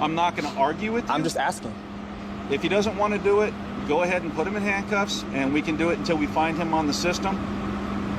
I'm not going to argue with you. I'm just asking. If he doesn't want to do it, go ahead and put him in handcuffs, and we can do it until we find him on the system.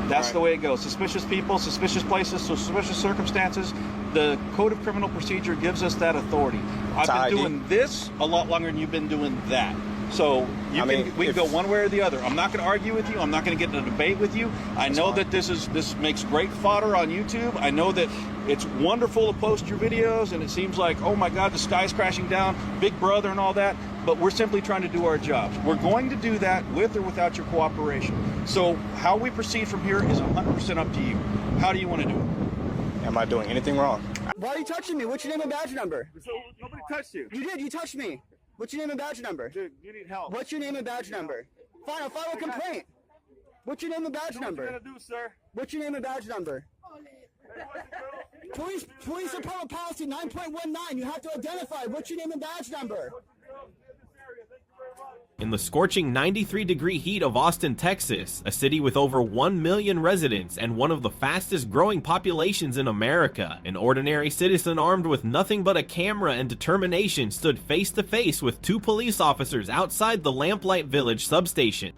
That's the way it goes. Suspicious people, suspicious places, suspicious circumstances. The Code of Criminal Procedure gives us that authority. I've been doing this a lot longer than you've been doing that. So we can go one way or the other. I'm not going to argue with you. I'm not going to get in a debate with you. I know that this makes great fodder on YouTube. I know that it's wonderful to post your videos, and it seems like, oh my God, the sky's crashing down, Big Brother and all that. But we're simply trying to do our jobs. We're going to do that with or without your cooperation. So how we proceed from here is 100% up to you. How do you want to do it? Am I doing anything wrong? Why are you touching me? What's your name and badge number? So nobody touched you. You did. You touched me. What's your name and badge number? Dude, you need help. What's your name and badge number? Fine, I'll file a complaint. What's your name and badge number? What you gonna do, sir? What's your name and badge number? Police Department Policy 9.19. You have to identify. What's your name and badge number? In the scorching 93-degree heat of Austin, Texas, a city with over 1 million residents and one of the fastest growing populations in America, an ordinary citizen armed with nothing but a camera and determination stood face to face with two police officers outside the Lamplight Village substation.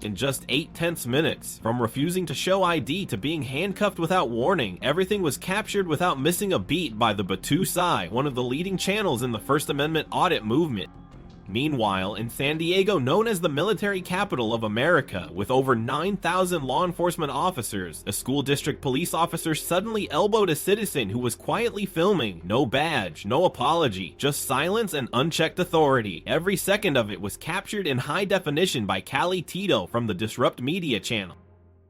In just 0.8 minutes, from refusing to show ID to being handcuffed without warning, everything was captured without missing a beat by the Batusai, one of the leading channels in the First Amendment audit movement. Meanwhile, in San Diego, known as the military capital of America, with over 9,000 law enforcement officers, a school district police officer suddenly elbowed a citizen who was quietly filming. No badge, no apology, just silence and unchecked authority. Every second of it was captured in high definition by Callie Tito from the Disrupt Media channel.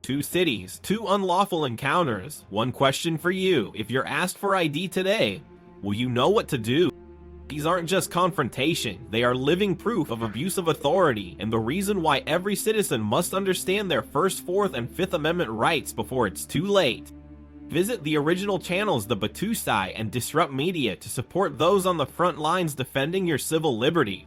Two cities, two unlawful encounters. One question for you: if you're asked for ID today, will you know what to do? These aren't just confrontation, they are living proof of abuse of authority and the reason why every citizen must understand their First, Fourth, and Fifth Amendment rights before it's too late. Visit the original channels The Batusai and Disrupt Media to support those on the front lines defending your civil liberty.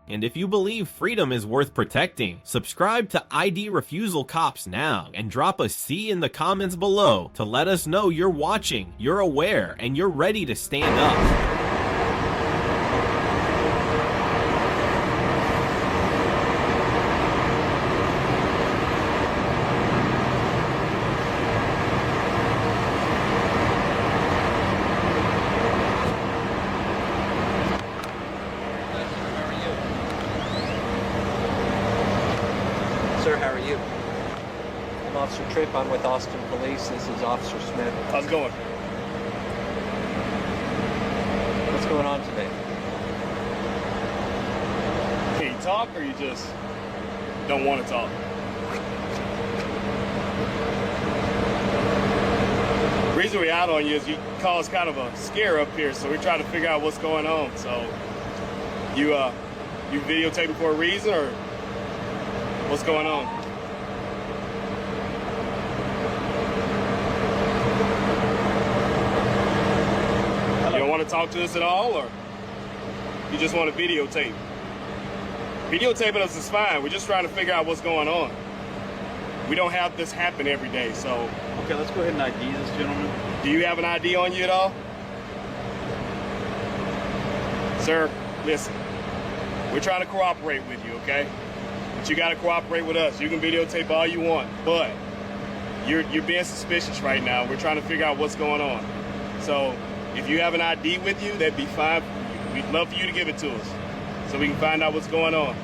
And if you believe freedom is worth protecting, subscribe to ID Refusal Cops now and drop a C in the comments below to let us know you're watching, you're aware, and you're ready to stand up. Sir, how are you? I'm Officer Tripp. I'm with Austin Police. This is Officer Smith. How's it going? What's going on today? Can you talk or you just don't want to talk? The reason we're out on you is you caused kind of a scare up here, so we're trying to figure out what's going on. So you videotaping for a reason or what's going on? You don't want to talk to us at all, or you just want to videotape? Videotaping us is fine. We're just trying to figure out what's going on. We don't have this happen every day, so. Okay, let's go ahead and ID this gentleman. Do you have an ID on you at all? Sir, listen. We're trying to cooperate with you, okay? But you got to cooperate with us. You can videotape all you want, but you're being suspicious right now. We're trying to figure out what's going on. So if you have an ID with you, that'd be fine. We'd love for you to give it to us so we can find out what's going on.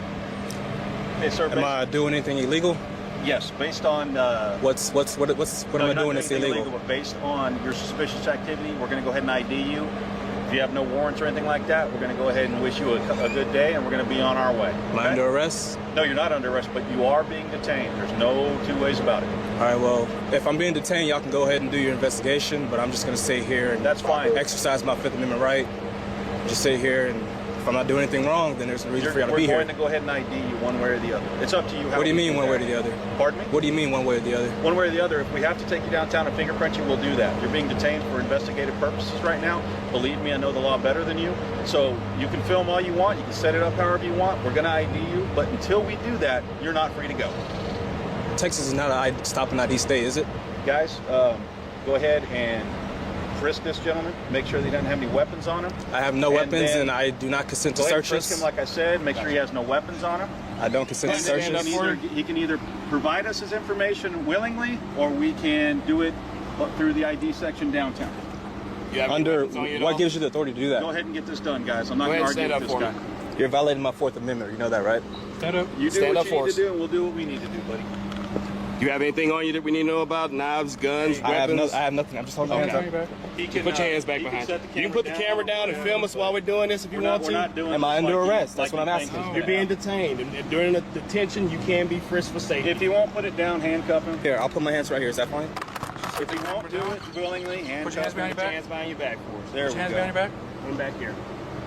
Hey, sir. Am I doing anything illegal? Yes, based on What am I doing that's illegal? But based on your suspicious activity, we're going to go ahead and ID you. If you have no warrants or anything like that, we're going to go ahead and wish you a good day, and we're going to be on our way. Am I under arrest? No, you're not under arrest, but you are being detained. There's no two ways about it. All right, well, if I'm being detained, y'all can go ahead and do your investigation, but I'm just going to stay here and That's fine. exercise my Fifth Amendment right. Just stay here, and if I'm not doing anything wrong, then there's no reason for y'all to be here. We're going to go ahead and ID you one way or the other. It's up to you. What do you mean one way or the other? Pardon me? What do you mean one way or the other? One way or the other. If we have to take you downtown and fingerprint you, we'll do that. You're being detained for investigative purposes right now. Believe me, I know the law better than you. So you can film all you want. You can set it up however you want. We're going to ID you. But until we do that, you're not free to go. Texas is not a stop and ID state, is it? Guys, go ahead and frisk this gentleman. Make sure that he doesn't have any weapons on him. I have no And weapons, then and I do not consent to Go ahead and searches. frisk him, like I said. Make sure he has no weapons on him. I don't consent to And then searches. he can either provide us his information willingly, or we can do it through the ID section downtown. You have any Under weapons on you at what all? gives you the authority to do that? Go ahead and get this done, guys. I'm not Go going to ahead and argue stand with up this for guy. You're violating my Fourth Amendment. You know that, right? Stand up. You do Stand what up you for need us. to do, and we'll do what we need to do, buddy. You have anything on you that we need to know about? Knives, guns, I have, weapons? I have nothing. I'm just holding my hands up. He You put your hands back behind you. You can put the camera down and film us while we're doing this if you want We're to. not doing Am I this under like you- arrest? That's like what I'm you think asking. is You're gonna being detained, and during the detention, you can be frisked for safety. If you won't put it down, handcuff him. Here, I'll put my hands right here. Is that fine? If you won't do it willingly, handcuff him. Put your hands behind your back for us. There we go. back. Come back here.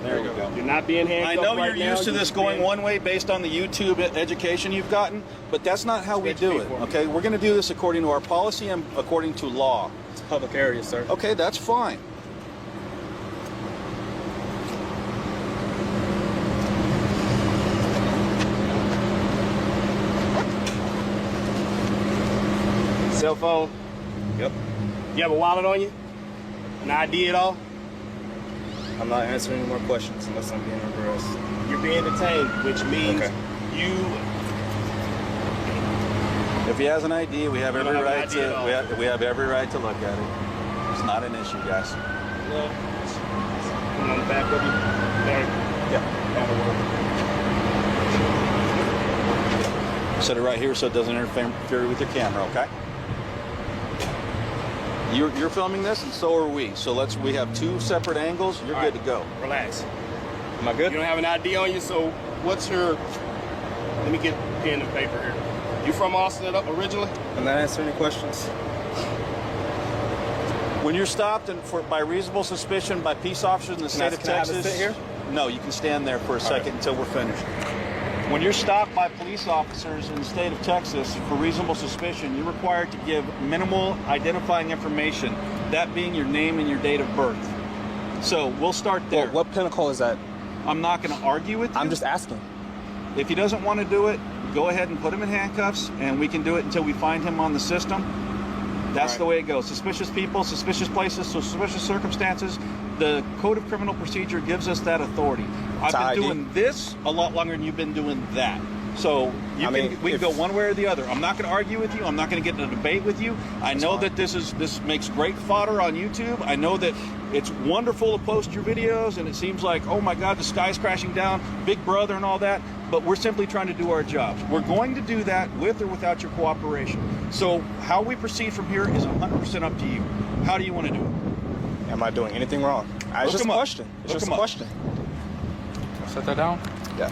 There we go. You're not being I handcuffed know right you're now. used to You're this going being- one way based on the YouTube education you've gotten, but that's not how we Switch do feet it, for me. okay? We're going to do this according to our policy and according to law. It's a public area, sir. Okay, that's fine. Cell phone. Yep. You have a wallet on you? An ID at all? I'm not answering any more questions unless I'm being under arrest. You're being detained, which means Okay. you. If he has an ID, we have We every don't have an right ID at to all. we have every right to look at it. It's not an issue, guys. Come on the back of you. There. Yeah. That'll work. Set it right here so it doesn't interfere with your camera, okay? You're filming this, and so are we. So we have two separate angles. You're All good right. to go. Relax. Am I good? You don't have an ID on you, so what's your? Let me get pen and paper here. You from Austin originally? I'm not answering any questions. When you're stopped by reasonable suspicion by peace officers in the state of can I have a Texas, sit here? No, you can stand there for a second until we're finished. When you're stopped by police officers in the state of Texas for reasonable suspicion, you're required to give minimal identifying information, that being your name and your date of birth. So we'll start there. Well, what pinnacle is that? I'm not going to argue with you. I'm just asking. If he doesn't want to do it, go ahead and put him in handcuffs, and we can do it until we find him on the system. That's Right. the way it goes. Suspicious people, suspicious places, suspicious circumstances. The Code of Criminal Procedure gives us that authority. I've been ID. doing this a lot longer than you've been doing that. So we can go one way or the other. I'm not going to argue with you. I'm not going to get in a debate with you. I know that this makes great fodder on YouTube. I know that it's wonderful to post your videos, and it seems like, oh my God, the sky's crashing down, Big Brother and all that. But we're simply trying to do our jobs. We're going to do that with or without your cooperation. So how we proceed from here is 100% up to you. How do you want to do it? Am I doing anything wrong? It's just a question. It's Look just him a up. question. Set that down. Yeah.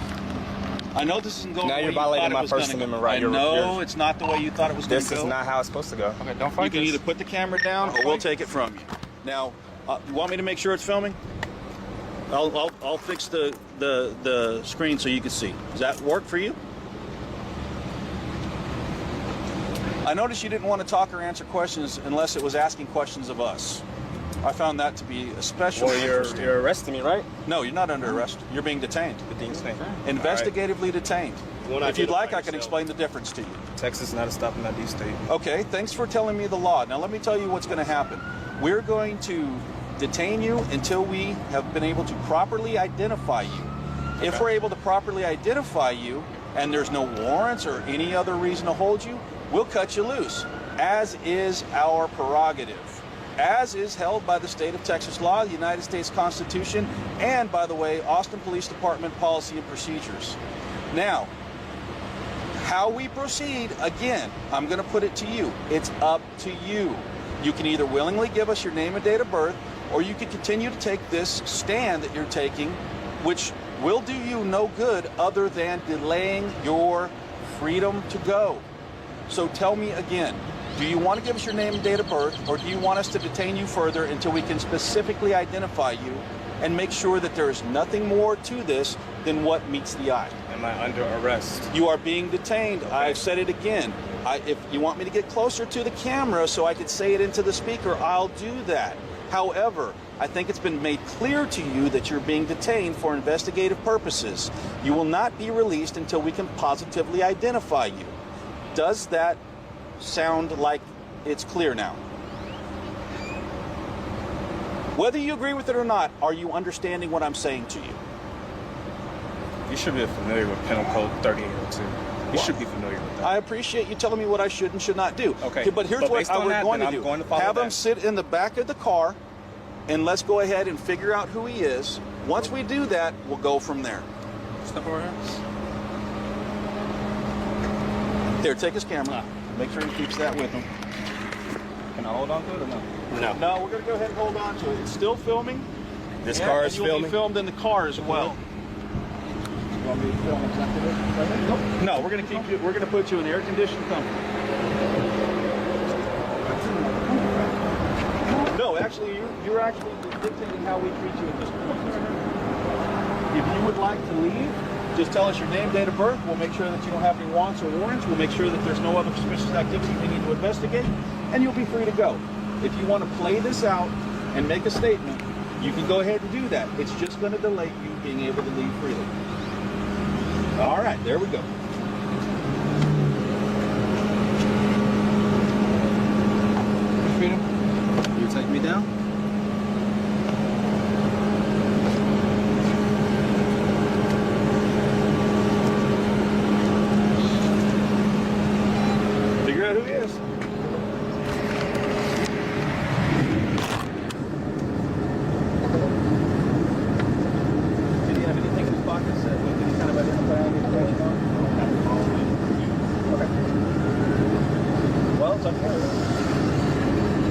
I know this isn't going Now the way you're you thought violating it my was First gonna go. Amendment right. I You're- know you're- it's not the way you thought it was going This to go. is not how it's supposed to go. Okay, don't You fight can this. either put the camera down or we'll take it from you. Now, you want me to make sure it's filming? I'll fix the screen so you can see. Does that work for you? I noticed you didn't want to talk or answer questions unless it was asking questions of us. I found that to be especially Well, interesting. you're arresting me, right? No, you're not under arrest. You're being detained. Investigatively detained. wanna If you'd like, identify I can yourself. explain the difference to you. Texas is not a stop and ID state. Okay, thanks for telling me the law. Now let me tell you what's going to happen. We're going to detain you until we have been able to properly identify you. If we're able to properly identify you and there's no warrants or any other reason to hold you, we'll cut you loose, as is our prerogative, as is held by the state of Texas law, the United States Constitution, and, by the way, Austin Police Department policy and procedures. Now, how we proceed, again, I'm going to put it to you. It's up to you. You can either willingly give us your name and date of birth, or you can continue to take this stand that you're taking, which will do you no good other than delaying your freedom to go. So tell me again, do you want to give us your name and date of birth, or do you want us to detain you further until we can specifically identify you and make sure that there is nothing more to this than what meets the eye? Am I under arrest? You are being detained. I've said it again. If you want me to get closer to the camera so I could say it into the speaker, I'll do that. However, I think it's been made clear to you that you're being detained for investigative purposes. You will not be released until we can positively identify you. Does that sound like it's clear now? Whether you agree with it or not, are you understanding what I'm saying to you? You should be familiar with Penal Code 3802. You should be familiar with that. I appreciate you telling me what I should and should not do. Okay, But here's but what based on we're that, going to then do. I'm going to follow Have him that. sit in the back of the car, and let's go ahead and figure out who he is. Once we do that, we'll go from there. Step over here. Here, take his camera. Make sure he keeps that with him. Can I hold on to it or no? No, we're going to go ahead and hold on to it. It's still filming. This car is and you'll filming? be filmed in the car as well. You want me to film exactly this? Nope. No, we're going to keep you. We're going to put you in air-conditioned comfort. No, actually, you're actually dictating how we treat you at this point. If you would like to leave, just tell us your name, date of birth. We'll make sure that you don't have any warrants or warrants. We'll make sure that there's no other suspicious activity we need to investigate, and you'll be free to go. If you want to play this out and make a statement, you can go ahead and do that. It's just going to delay you being able to leave freely. All right, there we go. Freedom, you take me down? Figure out who he is. Did he have anything in his pockets that we can kind of identify any information on? Okay. Well, it's up to you.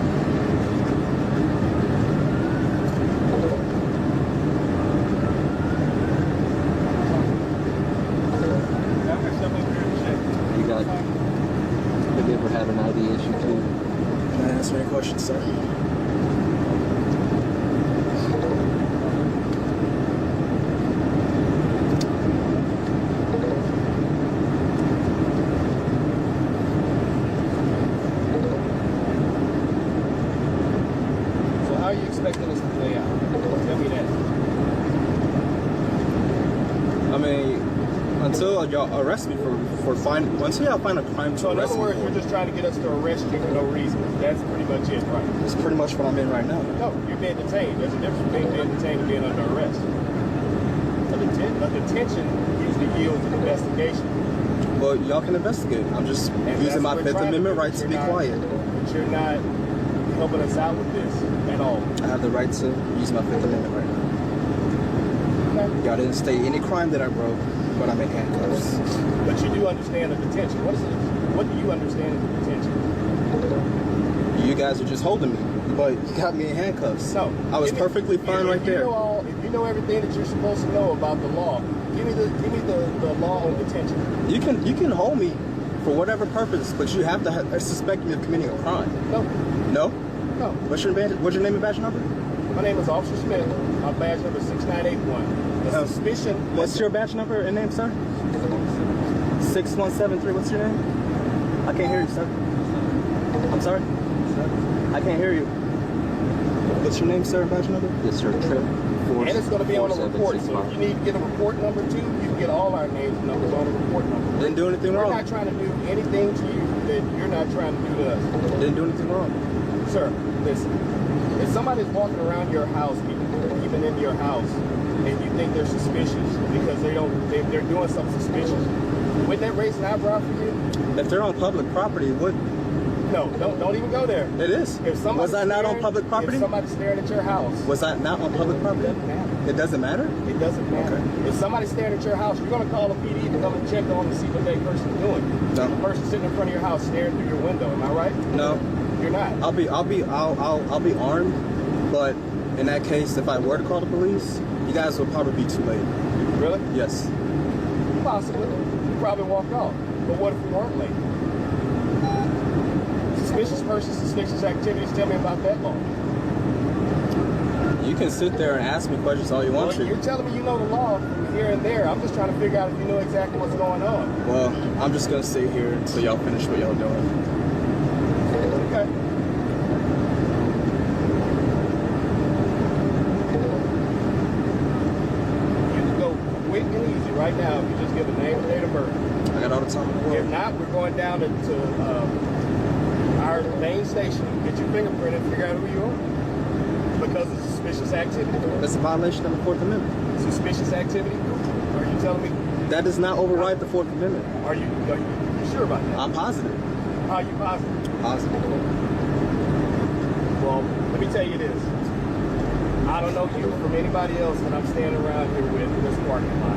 You got, have you ever had an ID issue too? Can I answer any questions, sir? So how are you expecting this to play out? Tell me that. I mean, until y'all arrest me until y'all find a crime to So in arrest other me words, for, you're just trying to get us to arrest you for no reason. That's pretty much it, right? it's pretty much what I'm in right now. No, you're being detained. There's a difference between being detained and being under arrest. A detention usually yields an investigation. Well, y'all can investigate. I'm just And that's using my what we're Fifth trying to Amendment do, right but to be you're not- quiet. But you're not helping us out with this at all. I have the right to use my Fifth Amendment right now. Okay. Y'all didn't state any crime that I broke, but I'm in handcuffs. But you do understand the detention. What do you understand as a detention? You guys are just holding me, but you got me in handcuffs. No. I was Give me- perfectly fine if right you there. If you know everything that you're supposed to know about the law, give me the law on detention. You can hold me for whatever purpose, but you have to suspect me of committing a crime. No. No? No. What's your name and badge number? My name is Officer Smith. My badge number is 6981. The suspicion. What's your badge number and name, sir? 6173. What's your name? I can't hear you, sir. I'm sorry? I can't hear you. What's your name, sir, and badge number? Yes, sir. Trip. And it's going to be on a report. So if you need to get a report number too, you can get all our names and numbers on a report number. Didn't do anything We're wrong. not trying to do anything to you that you're not trying to do to us. Didn't do anything wrong. Sir, listen. If somebody's walking around your house, even in your house, and you think they're suspicious because they're doing something suspicious, wouldn't that raise an eyebrow for you? If they're on public property, what? No, don't even go there. It is. If somebody's Was I not on staring- public property? If somebody's staring at your house, Was I not on public property? it doesn't matter. It doesn't matter? It doesn't matter. Okay. If somebody's staring at your house, you're going to call the PD to come and check on and see what that person's doing. No. The person sitting in front of your house staring through your window. Am I right? No. You're not. I'll be armed, but in that case, if I were to call the police, you guys will probably be too late. Really? Yes. Possibly. You probably walked off. But what if we weren't late? Suspicious persons, suspicious activities. Tell me about that law. You can sit there and ask me questions all you want Well, to. you're telling me you know the law from here and there. I'm just trying to figure out if you know exactly what's going on. Well, I'm just gonna sit here until y'all finish what y'all doing. Okay. You can go quick and easy right now if you just give a name and date of birth. I got all the time in the If world. not, we're going down to our main station, get your fingerprint and figure out who you are. Because of suspicious activity? That's a violation of the Fourth Amendment. Suspicious activity? Are you telling me? That does not override the Fourth Amendment. Are you sure about that? I'm positive. How are you positive? Positive. Well, let me tell you this. I don't know you from anybody else that I'm standing around here with in this parking lot.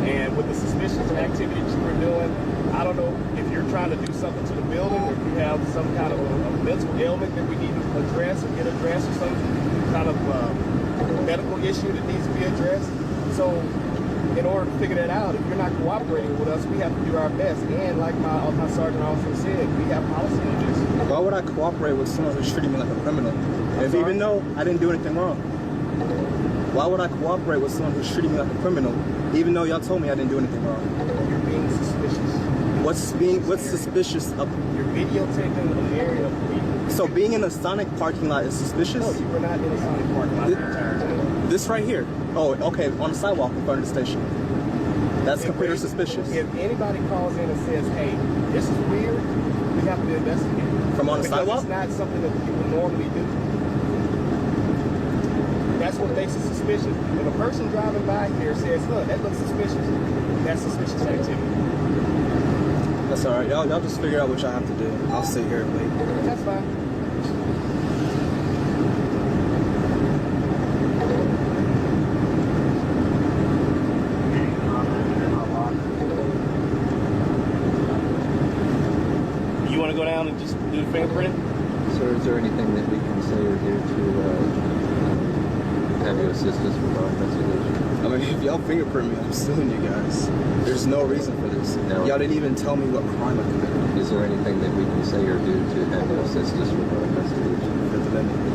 And with the suspicious activity that you were doing, I don't know if you're trying to do something to the building or if you have some kind of a mental ailment that we need to address or get addressed or some kind of medical issue that needs to be addressed. So in order to figure that out, if you're not cooperating with us, we have to do our best. And like my sergeant also said, we have policy on this. Why would I cooperate with someone who's treating me like a criminal? Even though I didn't do anything wrong. Why would I cooperate with someone who's treating me like a criminal, even though y'all told me I didn't do anything wrong? You're being suspicious. What's suspicious of? You're videotaping an area of people. So being in a Sonic parking lot is suspicious? No, you were not in a Sonic parking lot the entire time. This right here. Oh, okay, on the sidewalk in front of the station. That's considered suspicious. If anybody calls in and says, hey, this is weird, we have to investigate. From on the sidewalk? It's not something that people normally do. That's what makes it suspicious. If a person driving by here says, look, that looks suspicious, that's suspicious activity. That's all right. Y'all just figure out what y'all have to do. I'll sit here and wait. That's fine. You want to go down and just do the fingerprint? Sir, is there anything that we can say or do to have you assist us with our investigation? I mean, if y'all fingerprint me, I'm suing you guys. There's no reason for this. No. Y'all didn't even tell me what crime I committed. Is there anything that we can say or do to have you assist us with our investigation? Fifth Amendment.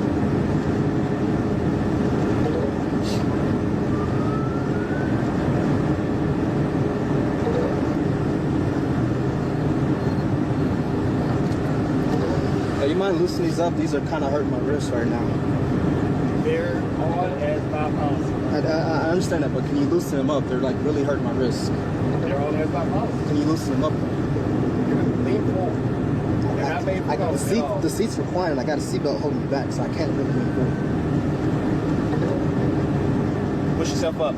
Hey, you mind loosening these up? These are kind of hurting my wrists right now. They're on as by policy. I understand that, but can you loosen them up? They're like really hurting my wrists. They're on as by policy. Can you loosen them up? Lean forward. They're not made for golf at all. The seat's reclining. I got a seatbelt holding me back, so I can't really lean forward. Push yourself up.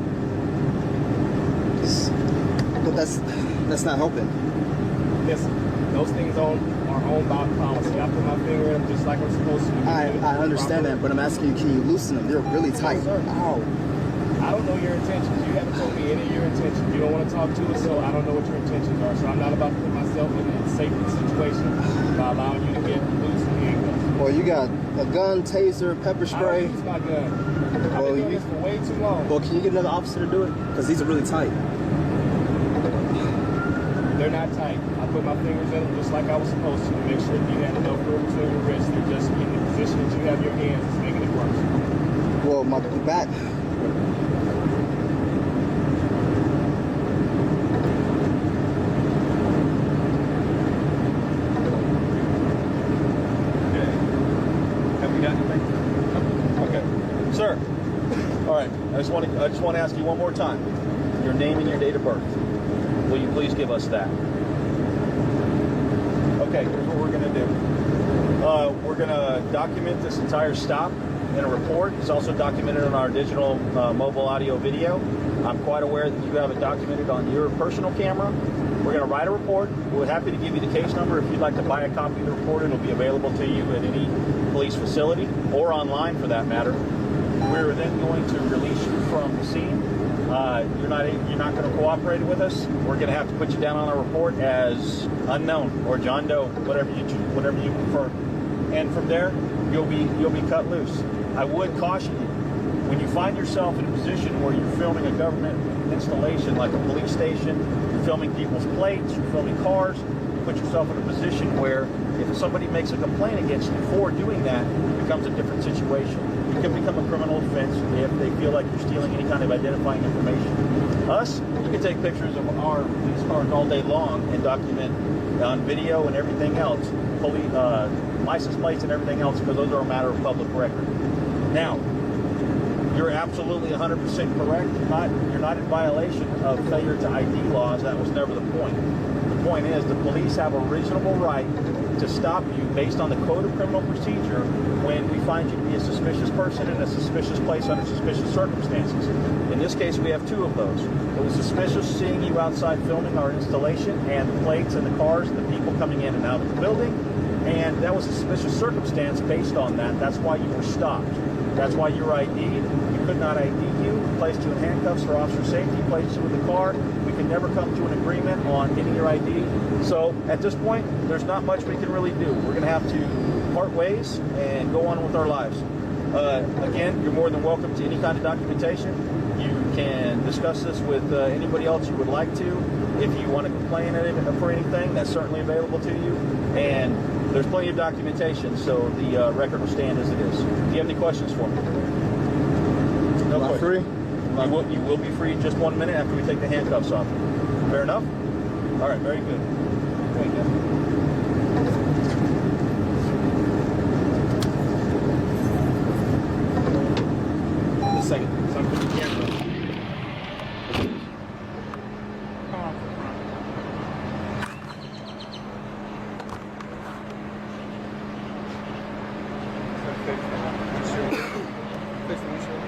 But that's not helping. Listen, those things are owned by policy. I put my finger in them just like I'm supposed to. I understand that, but I'm asking you, can you loosen them? They're really tight. No, sir. Ow. I don't know your intentions. You haven't told me any of your intentions. You don't want to talk to us, so I don't know what your intentions are. So I'm not about to put myself in a safety situation by allowing you to get loose and handcuffs. Well, you got a gun, taser, pepper I spray. don't use my gun. I've Well, been doing this for way too long. Well, can you get another officer to do it? Because these are really tight. They're not tight. I put my fingers in them just like I was supposed to make sure that you had enough room between your wrists. They're just in the position that you have your hands is making it worse. Well, my back. Sir, all right, I just want to ask you one more time. Your name and your date of birth. Will you please give us that? Okay, here's what we're going to do. We're going to document this entire stop in a report. It's also documented on our digital mobile audio video. I'm quite aware that you have it documented on your personal camera. We're going to write a report. We're happy to give you the case number. If you'd like to buy a copy of the report, it'll be available to you at any police facility or online for that matter. We're then going to release you from the scene. You're not going to cooperate with us. We're going to have to put you down on a report as unknown or John Doe, whatever you prefer. And from there, you'll be cut loose. I would caution you, when you find yourself in a position where you're filming a government installation like a police station, you're filming people's plates, you're filming cars, you put yourself in a position where if somebody makes a complaint against you for doing that, it becomes a different situation. It can become a criminal offense if they feel like you're stealing any kind of identifying information. Us, you can take pictures of our police cars all day long and document on video and everything else, license plates and everything else, because those are a matter of public record. Now, You're absolutely 100% correct. You're not in violation of failure to ID laws. That was never the point. The point is the police have a reasonable right to stop you based on the Code of Criminal Procedure when we find you to be a suspicious person in a suspicious place under suspicious circumstances. In this case, we have two of those. It was suspicious seeing you outside filming our installation and the plates and the cars and the people coming in and out of the building. And that was a suspicious circumstance based on that. That's why you were stopped. That's why you were ID'd. We could not ID you. We placed you in handcuffs for officer safety, placed you in the car. We can never come to an agreement on getting your ID. So at this point, there's not much we can really do. We're going to have to part ways and go on with our lives. Again, you're more than welcome to any kind of documentation. You can discuss this with anybody else you would like to. If you want to complain for anything, that's certainly available to you. And there's plenty of documentation, so the record will stand as it is. Do you have any questions for me? No questions. Free? You will be free just 1 minute after we take the handcuffs off. Fair enough? All right, very good. Thank you. Second. So I'm putting the camera. Come on. Fix the windshield.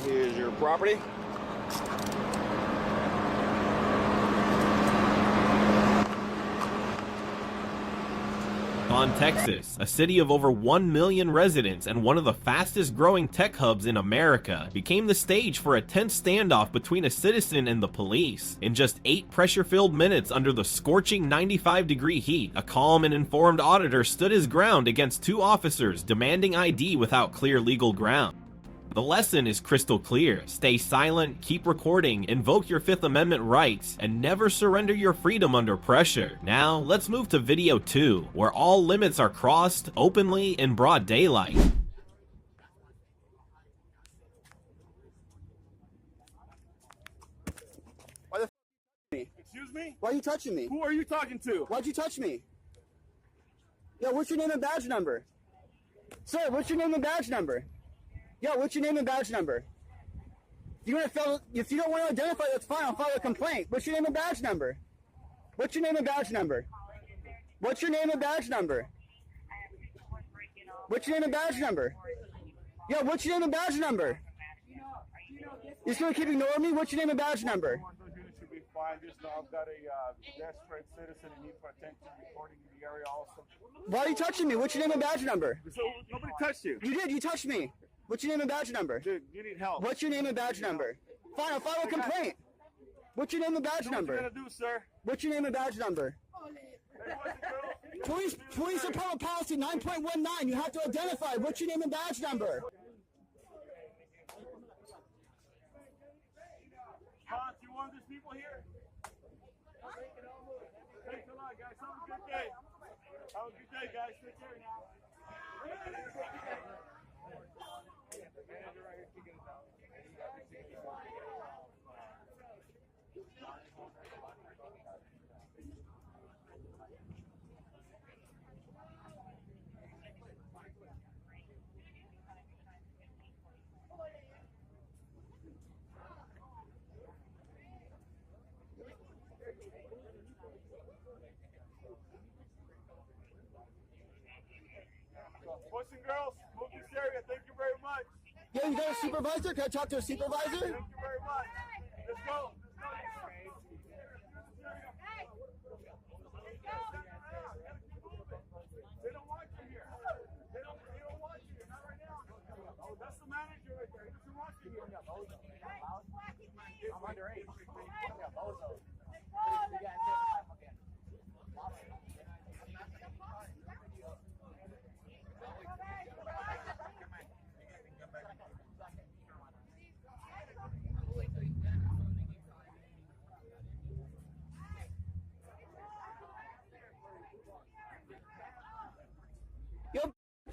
Here's your property. Texas, a city of over 1 million residents and one of the fastest growing tech hubs in America, became the stage for a tense standoff between a citizen and the police. In just 8 pressure-filled minutes under the scorching 95-degree heat, a calm and informed auditor stood his ground against 2 officers demanding ID without clear legal ground. The lesson is crystal clear. Stay silent, keep recording, invoke your Fifth Amendment rights, and never surrender your freedom under pressure. Now, let's move to video 2, where all limits are crossed openly in broad daylight. Why the me? Excuse me? Why are you touching me? Who are you talking to? Why'd you touch me? Yo, what's your name and badge number? Sir, what's your name and badge number? Yo, what's your name and badge number? If you don't want to identify, that's fine. I'll file a complaint. What's your name and badge number? What's your name and badge number? What's your name and badge number? What's your name and badge number? Yo, what's your name and badge number? You're just gonna keep ignoring me? What's your name and badge number? Should be fine. Just know I've got a desperate citizen in need for attention reporting in the area also. Why are you touching me? What's your name and badge number? So nobody touched you. You did. You touched me. What's your name and badge number? Dude, you need help. What's your name and badge number? Fine, I'll file a complaint. What's your name and badge number? What are you gonna do, sir? What's your name and badge number? Police Appellate Policy 9.19. You have to identify. What's your name and badge number? Hans, you want these people here? Thanks a lot, guys. Have a good day. Have a good day, guys. Take care now. Boys and girls, move this area. Thank you very much. Yeah, you got a supervisor? Can I talk to a supervisor? Thank you very much. Let's go. They don't want you here. They don't want you here. Not right now. Oh, that's the manager right there. He doesn't want you here. I'm underage.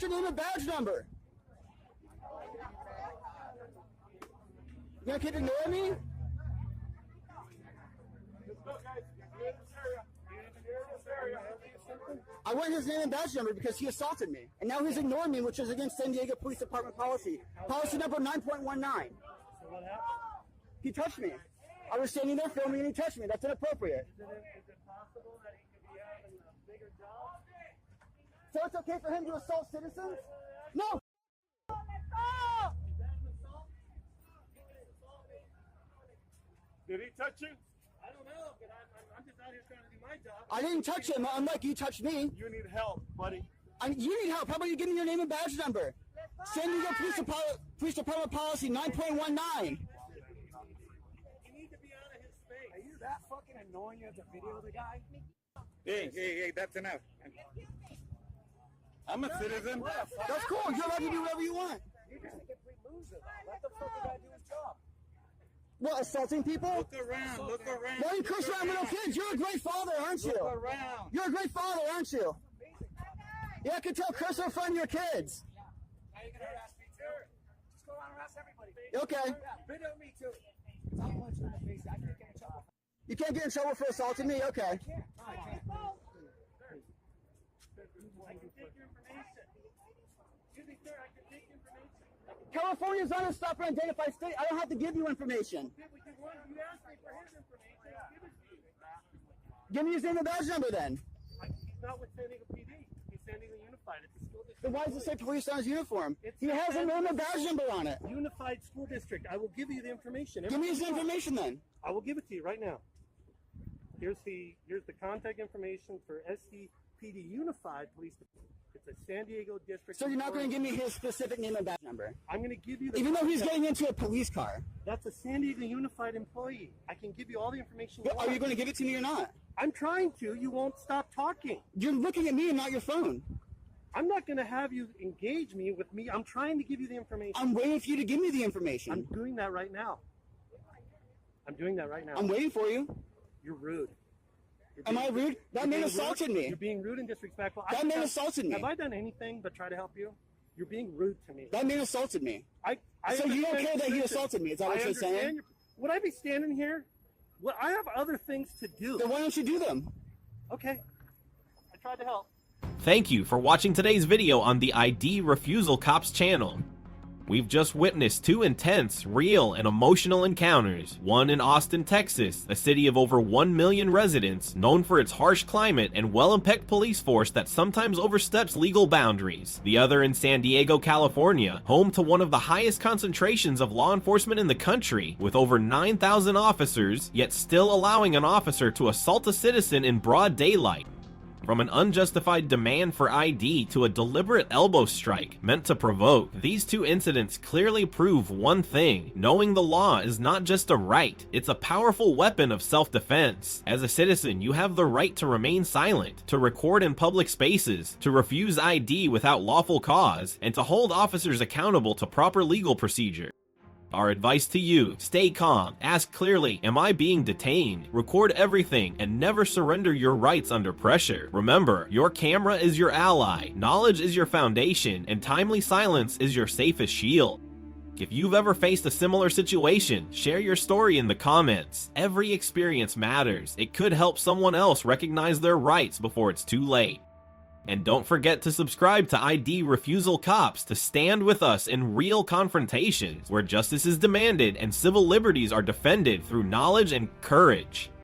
your name and badge number? You gonna keep ignoring me? I want his name and badge number because he assaulted me. And now he's ignoring me, which is against San Diego Police Department policy. Policy number 9.19. He touched me. I was standing there filming and he touched me. That's inappropriate. Is it possible that he could be having a bigger job? So it's okay for him to assault citizens? No! Did he touch you? I don't know, but I'm just out here trying to do my job. I didn't touch him, unlike you touched me. You need help, buddy. You need help. How about you give me your name and badge number? San Diego Police Department policy 9.19. You need to be out of his face. Are you that fucking annoying? You have to video the guy? Hey, that's enough. I'm a citizen. That's cool. You're allowed to do whatever you want. You're just a complete loser. Let the fucking guy do his job. What, assaulting people? Look around. Why are you cursing around little kids? You're a great father, aren't you? Look around. You're a great father, aren't you? Yeah, I can tell. Curse in front of your kids. Now you're gonna harass me too. Just go around and harass everybody. Okay. Yeah, video me too. I'll punch you in the face. I can't get in trouble. You can't get in trouble for assaulting me? Okay. I can't. No, I can't. I can take your information. Excuse me, sir. I can take your information. California's not a stop and identify state. I don't have to give you information. You asked me for his information. Give it to you. Give me his name and badge number then. He's not with San Diego PD. He's San Diego Unified. It's a school district. Then why does it say police on his uniform? It's He has a name and badge number on it. Unified School District. I will give you the information. Give me his information then. I will give it to you right now. Here's the contact information for SDPD Unified Police Department. It's a San Diego district. So you're not going to give me his specific name and badge number? I'm going to give you the Even though he's contact. getting into a police car. That's a San Diego Unified employee. I can give you all the information you But want. are you going to give it to me or not? I'm trying to. You won't stop talking. You're looking at me and not your phone. I'm not going to have you engage me with me. I'm trying to give you the information. I'm waiting for you to give me the information. I'm doing that right now. I'm doing that right now. I'm waiting for you. You're rude. Am I rude? That man You're assaulted rude. me. You're being rude and disrespectful. That man assaulted me. Have I done anything but try to help you? You're being rude to me. That man assaulted me. I So you don't understand care that he your assaulted me? Is that what I you're saying? understand would I be standing here? Well, I have other things to do. Then why don't you do them? Okay. I tried to help. Thank you for watching today's video on the ID Refusal Cops channel. We've just witnessed two intense, real, and emotional encounters. One in Austin, Texas, a city of over 1 million residents, known for its harsh climate and well-impecced police force that sometimes oversteps legal boundaries. The other in San Diego, California, home to one of the highest concentrations of law enforcement in the country, with over 9,000 officers, yet still allowing an officer to assault a citizen in broad daylight. From an unjustified demand for ID to a deliberate elbow strike meant to provoke, these two incidents clearly prove one thing: knowing the law is not just a right, it's a powerful weapon of self-defense. As a citizen, you have the right to remain silent, to record in public spaces, to refuse ID without lawful cause, and to hold officers accountable to proper legal procedure. Our advice to you: stay calm, ask clearly, am I being detained? Record everything and never surrender your rights under pressure. Remember, your camera is your ally, knowledge is your foundation, and timely silence is your safest shield. If you've ever faced a similar situation, share your story in the comments. Every experience matters. It could help someone else recognize their rights before it's too late. And don't forget to subscribe to ID Refusal Cops to stand with us in real confrontations, where justice is demanded and civil liberties are defended through knowledge and courage.